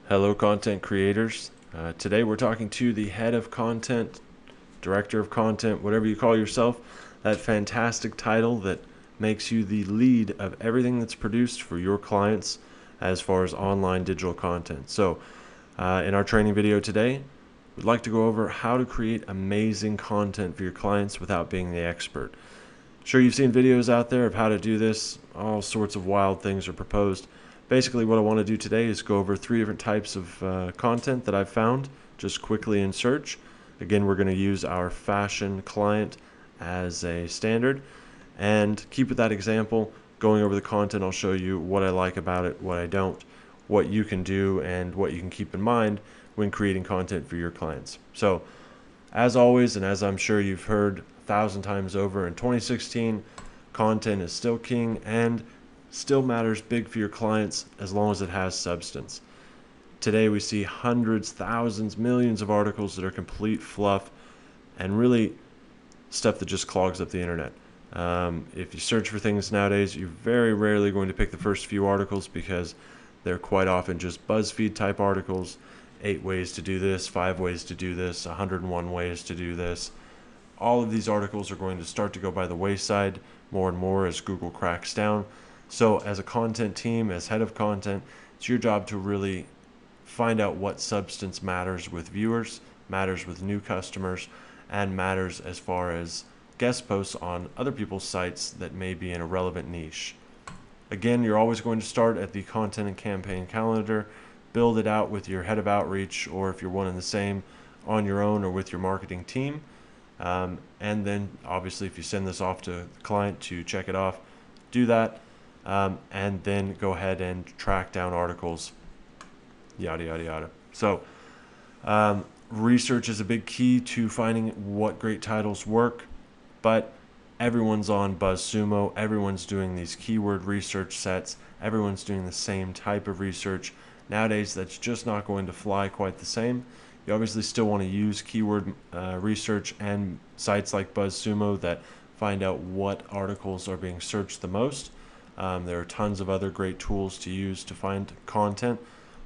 Hello, content creators. Today we're talking to the head of content, director of content, whatever you call yourself, that fantastic title that makes you the lead of everything that's produced for your clients as far as online digital content. So, in our training video today, we'd like to go over how to create amazing content for your clients without being the expert. Sure, you've seen videos out there of how to do this. All sorts of wild things are proposed. Basically, what I want to do today is go over 3 different types of content that I've found just quickly in search. Again, we're going to use our fashion client as a standard and keep with that example. Going over the content, I'll show you what I like about it, what I don't, what you can do, and what you can keep in mind when creating content for your clients. So, as always, and as I'm sure you've heard 1,000 times over, in 2016, content is still king and still matters big for your clients as long as it has substance. Today we see hundreds, thousands, millions of articles that are complete fluff and really stuff that just clogs up the internet. If you search for things nowadays, you're very rarely going to pick the first few articles because they're quite often just BuzzFeed type articles. 8 ways to do this, 5 ways to do this, 101 ways to do this. All of these articles are going to start to go by the wayside more and more as Google cracks down. So as a content team, as head of content, it's your job to really find out what substance matters with viewers, matters with new customers, and matters as far as guest posts on other people's sites that may be in a relevant niche. Again, you're always going to start at the content and campaign calendar, build it out with your head of outreach, or if you're one and the same, on your own or with your marketing team. And then obviously if you send this off to the client to check it off, do that, and then go ahead and track down articles, yada yada yada. So research is a big key to finding what great titles work, but everyone's on BuzzSumo, everyone's doing these keyword research sets, everyone's doing the same type of research. Nowadays that's just not going to fly quite the same. You obviously still want to use keyword research and sites like BuzzSumo that find out what articles are being searched the most. There are tons of other great tools to use to find content,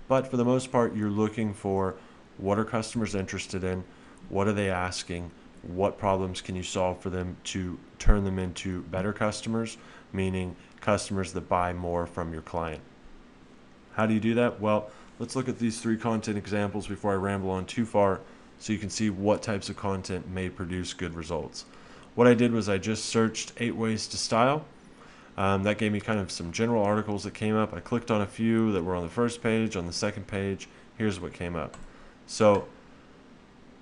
but for the most part, you're looking for what are customers interested in, what are they asking, what problems can you solve for them to turn them into better customers, meaning customers that buy more from your client. How do you do that? Well, let's look at these 3 content examples before I ramble on too far so you can see what types of content may produce good results. What I did was I just searched 8 ways to style. That gave me kind of some general articles that came up. I clicked on a few that were on the first page, on the second page. Here's what came up. So,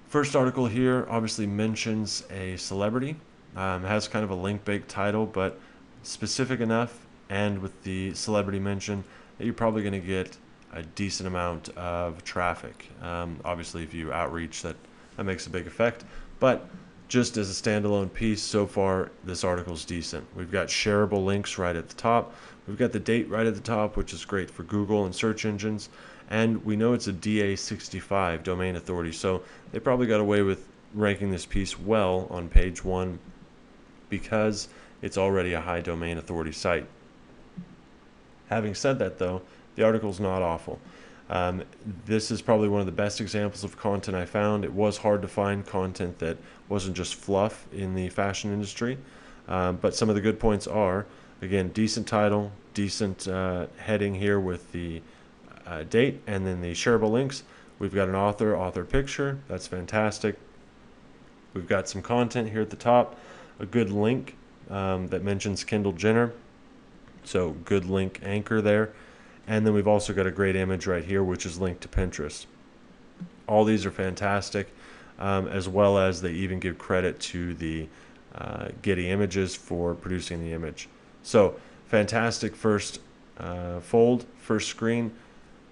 first article here obviously mentions a celebrity. Has kind of a link-based title, but specific enough and with the celebrity mention that you're probably going to get a decent amount of traffic. Obviously, if you outreach, that makes a big effect. But just as a standalone piece, so far, this article's decent. We've got shareable links right at the top. We've got the date right at the top, which is great for Google and search engines. And we know it's a DA65, domain authority. So they probably got away with ranking this piece well on page 1 because it's already a high domain authority site. Having said that, though, the article's not awful. This is probably one of the best examples of content I found. It was hard to find content that wasn't just fluff in the fashion industry, but some of the good points are, again, decent title, decent heading here with the date, and then the shareable links. We've got an author picture. That's fantastic. We've got some content here at the top, a good link that mentions Kendall Jenner. So good link anchor there. And then we've also got a great image right here, which is linked to Pinterest. All these are fantastic, as well as they even give credit to the Getty Images for producing the image. So fantastic first first screen,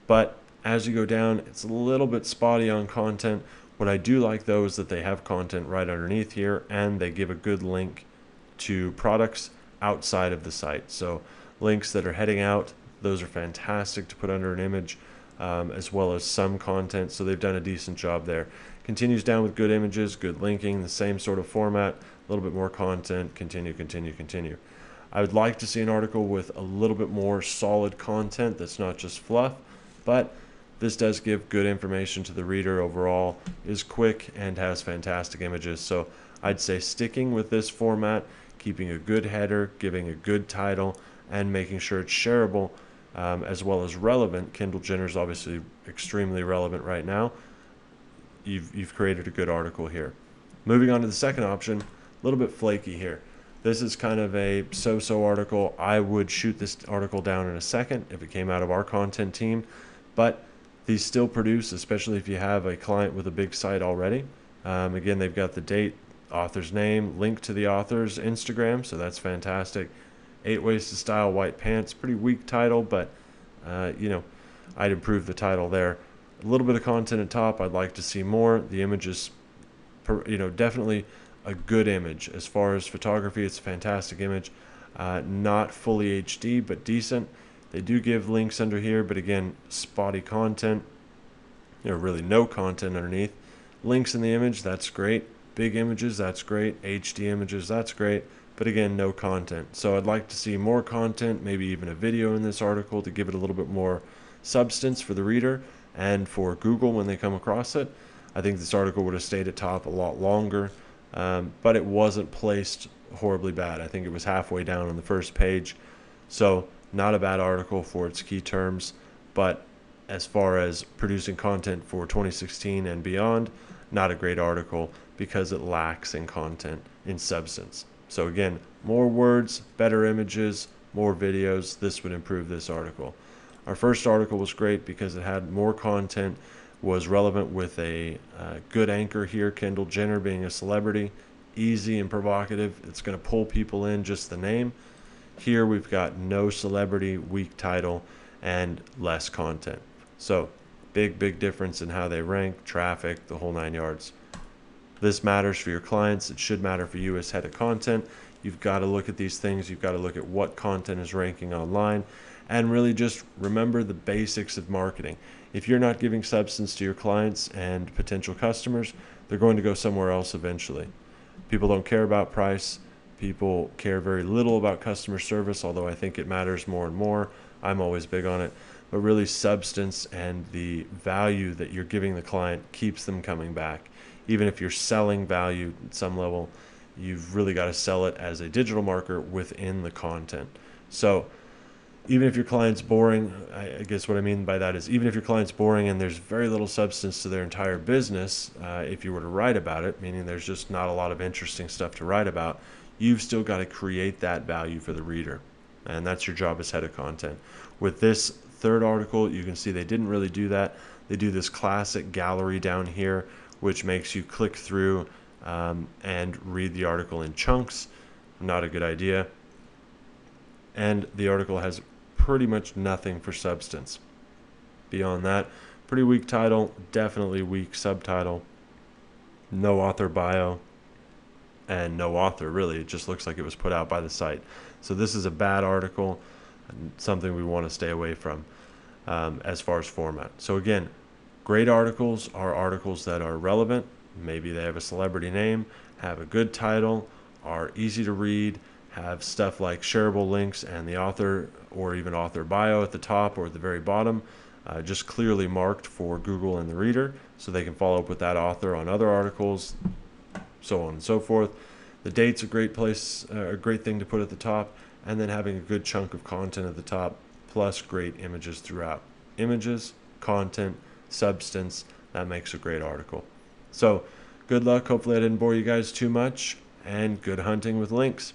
but as you go down, it's a little bit spotty on content. What I do like, though, is that they have content right underneath here, and they give a good link to products outside of the site. So links that are heading out, those are fantastic to put under an image, as well as some content. So they've done a decent job there. Continues down with good images, good linking, the same sort of format, a little bit more content, continue, continue, continue. I would like to see an article with a little bit more solid content that's not just fluff, but this does give good information to the reader overall, is quick, and has fantastic images. So I'd say sticking with this format, keeping a good header, giving a good title, and making sure it's shareable, as well as relevant. Kendall Jenner is obviously extremely relevant right now. You've created a good article here. Moving on to the second option, a little bit flaky here. This is kind of a so-so article. I would shoot this article down in a second if it came out of our content team, but these still produce, especially if you have a client with a big site already. Again, they've got the date, author's name, link to the author's Instagram, so that's fantastic. 8 Ways to Style White Pants, pretty weak title, but I'd improve the title there. A little bit of content at top. I'd like to see more. The image is, definitely a good image. As far as photography, it's a fantastic image. Not fully HD, but decent. They do give links under here, but again, spotty content. Really no content underneath. Links in the image, that's great. Big images, that's great. HD images, that's great. But again, no content. So I'd like to see more content, maybe even a video in this article to give it a little bit more substance for the reader and for Google when they come across it. I think this article would have stayed at top a lot longer, but it wasn't placed horribly bad. I think it was halfway down on the first page. So not a bad article for its key terms, but as far as producing content for 2016 and beyond, not a great article because it lacks in content, in substance. So again, more words, better images, more videos. This would improve this article. Our first article was great because it had more content, was relevant with a good anchor here, Kendall Jenner being a celebrity, easy and provocative. It's going to pull people in, just the name. Here we've got no celebrity, weak title, and less content. So big difference in how they rank, traffic, the whole 9 yards. This matters for your clients. It should matter for you as head of content. You've got to look at these things. You've got to look at what content is ranking online and really just remember the basics of marketing. If you're not giving substance to your clients and potential customers, they're going to go somewhere else eventually. People don't care about price. People care very little about customer service, although I think it matters more and more. I'm always big on it. But really, substance and the value that you're giving the client keeps them coming back. Even if you're selling value at some level, you've really got to sell it as a digital marketer within the content. So even if your client's boring, I guess what I mean by that is even if your client's boring and there's very little substance to their entire business, if you were to write about it, meaning there's just not a lot of interesting stuff to write about, you've still got to create that value for the reader. And that's your job as head of content. With this third article, you can see they didn't really do that. They do this classic gallery down here, which makes you click through and read the article in chunks. Not a good idea. And the article has pretty much nothing for substance. Beyond that, pretty weak title, definitely weak subtitle, no author bio, and no author really. It just looks like it was put out by the site. So this is a bad article, and something we want to stay away from as far as format. So again, great articles are articles that are relevant. Maybe they have a celebrity name, have a good title, are easy to read, have stuff like shareable links and the author or even author bio at the top or at the very bottom, just clearly marked for Google and the reader so they can follow up with that author on other articles, so on and so forth. The date's a great place, a great thing to put at the top, and then having a good chunk of content at the top, plus great images throughout. Images, content, substance, that makes a great article. So good luck. Hopefully I didn't bore you guys too much, and good hunting with links.